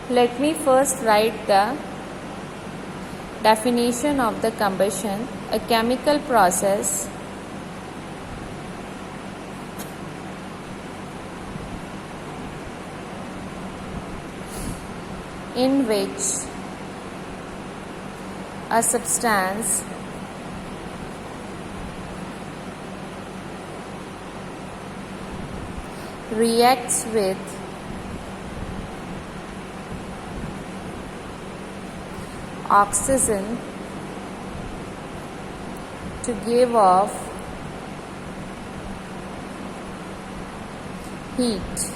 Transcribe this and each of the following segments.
Let me first write the definition of the combustion. A chemical process in which a substance reacts with oxygen to give off heat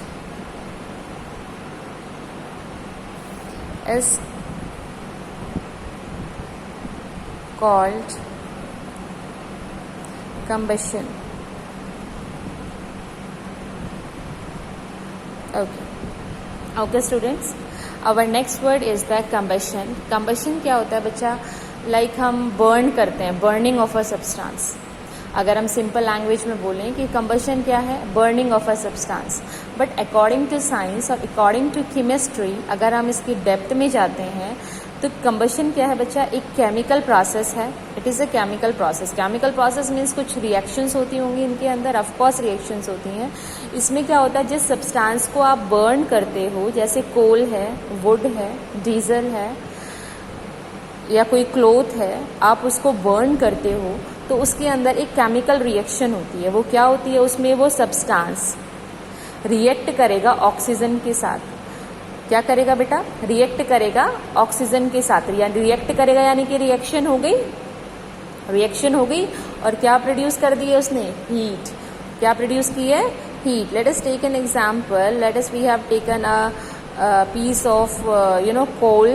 is called combustion. Okay students, our next word is the combustion. Combustion क्या होता है बच्चा? Like हम burn करते हैं, burning of a substance. अगर हम simple language में बोलें कि combustion क्या है? Burning of a substance. But according to science और according to chemistry, अगर हम इसकी डेप्थ में जाते हैं तो combustion क्या है बच्चा? एक केमिकल प्रोसेस है. It is a chemical process. Chemical process means कुछ रिएक्शंस होती होंगी इनके अंदर, ऑफकोर्स रिएक्शंस होती हैं. इसमें क्या होता है, जिस सब्सटेंस को आप बर्न करते हो, जैसे कोल है, वुड है, डीजल है या कोई क्लोथ है, आप उसको बर्न करते हो तो उसके अंदर एक केमिकल रिएक्शन होती है. वो क्या होती है? उसमें वो सब्सटेंस रिएक्ट करेगा ऑक्सीजन के साथ. क्या करेगा बेटा? रिएक्ट करेगा ऑक्सीजन के साथ. रिएक्ट करेगा यानी कि रिएक्शन हो गई, रिएक्शन हो गई और क्या प्रोड्यूस कर दी है उसने? हीट. क्या प्रोड्यूस की है? Heat. Let us take an example. Let us we have taken a piece of coal,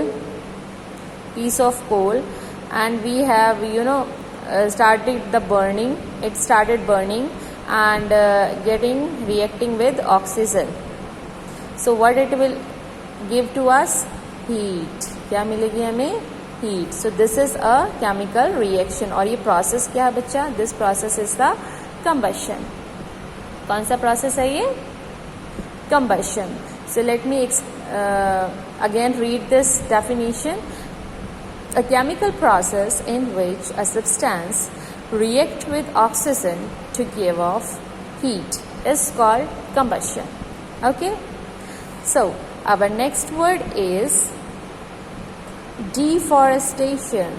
piece of coal, and we have started the burning. It started burning and reacting with oxygen. So what it will give to us? Heat. क्या मिलेगी हमें? Heat. So this is a chemical reaction. और ये process क्या है बच्चा? This process is the combustion. कौन सा process है ये? Combustion. So let me again read this definition. A chemical process in which a substance reacts with oxygen to give off heat is called combustion. Okay? So our next word is deforestation.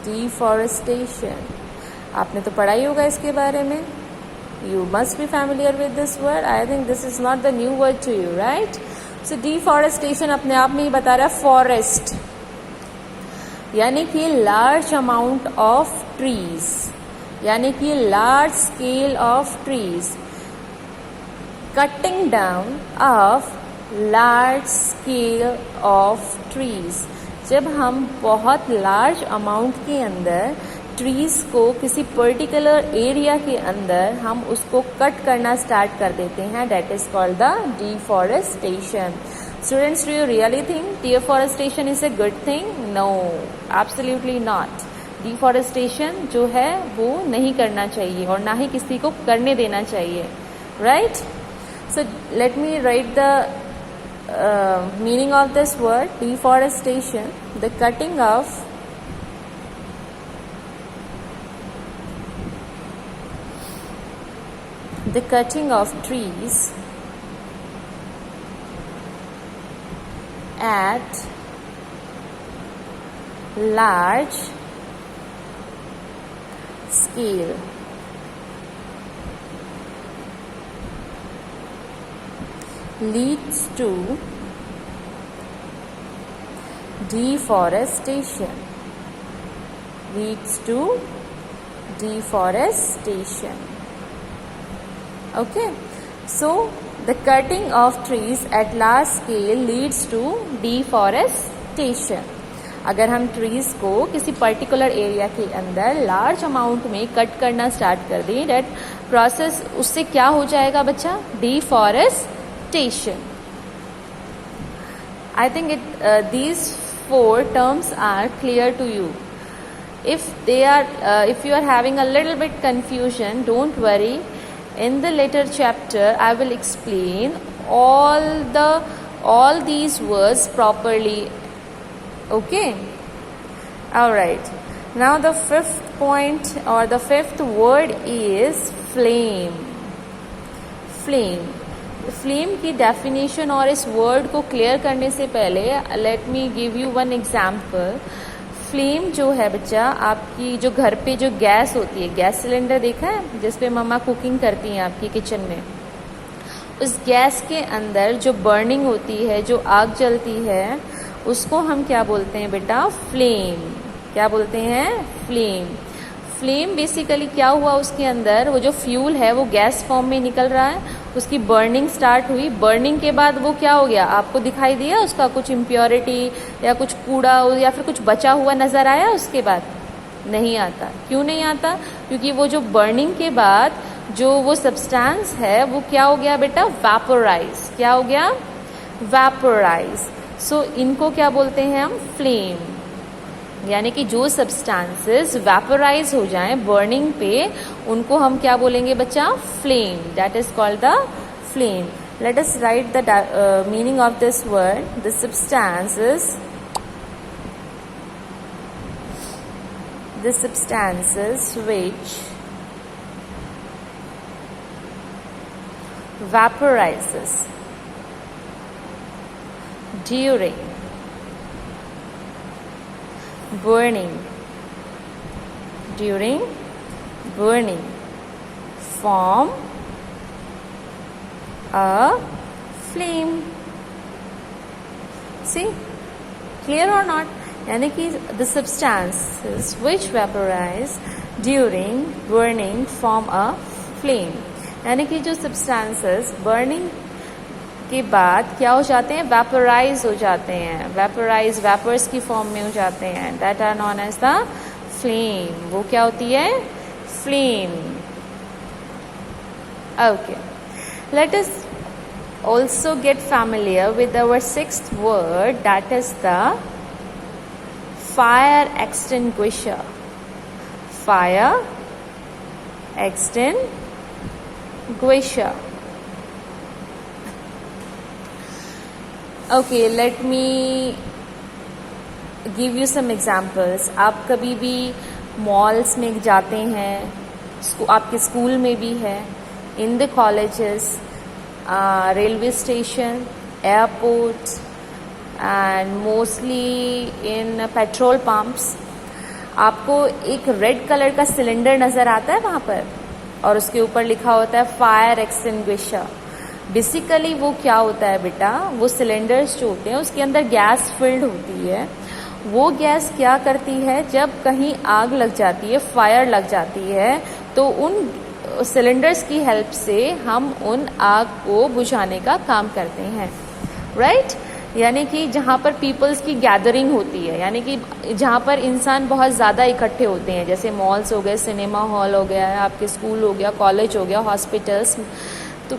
Deforestation. आपने तो पढ़ा ही होगा इसके बारे में. You must be familiar with this word. I think this is not the new word to you, right? So deforestation अपने आप में ही बता रहा है forest, यानी कि large amount of trees, यानी कि large scale of trees, cutting down of large scale of trees. जब हम बहुत large amount के अंदर ट्रीज को किसी पर्टिकुलर एरिया के अंदर हम उसको कट करना स्टार्ट कर देते हैं, that is called the deforestation. Students, do you really think deforestation is a good thing? No, absolutely not. Deforestation जो है वो नहीं करना चाहिए और ना ही किसी को करने देना चाहिए, right? So let me right the meaning of this word deforestation. The cutting of the cutting of trees at large scale leads to deforestation. Leads to deforestation. Okay, so the cutting of trees at large scale leads to deforestation. अगर हम trees को किसी particular area के अंदर large amount में cut करना start कर दें, दैट प्रोसेस उससे क्या हो जाएगा बच्चा? Deforestation. I think these 4 terms are clear to you. If you are having a little bit confusion, don't worry. In the later chapter, I will explain all the all these words properly. Okay, all right. Now the fifth point or the fifth word is flame. Flame. Flame की definition और इस word को clear करने से पहले let me give you one example. Flame जो है बच्चा, आपकी जो घर पे जो गैस होती है, गैस सिलेंडर देखा है जिस पे मम्मा कुकिंग करती हैं आपकी किचन में, उस गैस के अंदर जो बर्निंग होती है, जो आग जलती है, उसको हम क्या बोलते हैं बेटा? फ्लेम. क्या बोलते हैं? फ्लेम. फ्लेम बेसिकली क्या हुआ, उसके अंदर वो जो फ्यूल है वो गैस फॉर्म में निकल रहा है, उसकी बर्निंग स्टार्ट हुई. बर्निंग के बाद वो क्या हो गया, आपको दिखाई दिया उसका कुछ इम्प्योरिटी या कुछ कूड़ा या फिर कुछ बचा हुआ नजर आया? उसके बाद नहीं आता. क्यों नहीं आता? क्योंकि वो जो बर्निंग के बाद जो वो सब्सटेंस है वो क्या हो गया बेटा? वैपोराइज. क्या हो गया? वैपोराइज. सो इनको क्या बोलते हैं हम? फ्लेम. यानी कि जो सब्सटेंसेस वैपोराइज हो जाएं बर्निंग पे, उनको हम क्या बोलेंगे बच्चा? Flame. That is called the flame. Let us right the meaning of this word. The substances which vaporizes during burning form a flame. See, clear or not? यानी कि the substances which vaporize during burning form a flame. यानी कि जो substances burning के बाद क्या हो जाते हैं? वैपोराइज हो जाते हैं. वैपोराइज वेपर्स की फॉर्म में हो जाते हैं. That are known as the flame. वो क्या होती है? Flame. Okay, let us also get familiar with our sixth word, that is the fire extinguisher. Fire extinguisher. Okay, let me give you some examples. आप कभी भी malls में जाते हैं, आपके स्कूल में भी है, in the colleges, railway station, airports and mostly in petrol pumps, आपको एक रेड कलर का सिलेंडर नज़र आता है वहाँ पर, और उसके ऊपर लिखा होता है फायर एक्सटिंग्विशर. बेसिकली वो क्या होता है बेटा? वो सिलेंडर्स जो होते हैं उसके अंदर गैस फिल्ड होती है. वो गैस क्या करती है, जब कहीं आग लग जाती है, फायर लग जाती है, तो उन सिलेंडर्स की हेल्प से हम उन आग को बुझाने का काम करते हैं. राइट? यानी कि जहाँ पर पीपल्स की गैदरिंग होती है, यानी कि जहाँ पर इंसान बहुत ज़्यादा इकट्ठे होते हैं, जैसे मॉल्स हो गए, सिनेमा हॉल हो गया, आपके स्कूल हो गया, कॉलेज हो गया, हॉस्पिटल्स, तो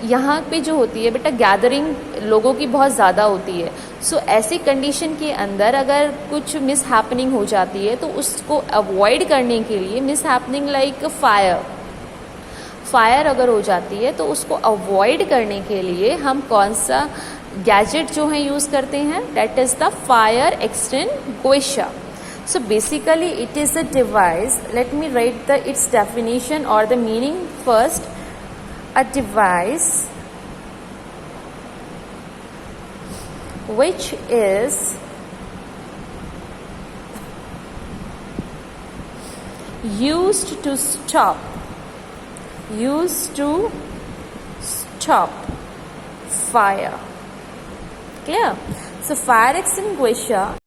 यहाँ पे जो होती है बेटा गैदरिंग लोगों की बहुत ज़्यादा होती है. सो ऐसी कंडीशन के अंदर अगर कुछ मिस हैपनिंग हो जाती है तो उसको अवॉइड करने के लिए, मिस हैपनिंग लाइक फायर अगर हो जाती है तो उसको अवॉइड करने के लिए हम कौन सा गैजेट जो है यूज़ करते हैं? That is the fire extinguisher. So basically it is a device. Let me write its definition or the meaning first. A device which is used to stop fire. Clear? So fire extinguisher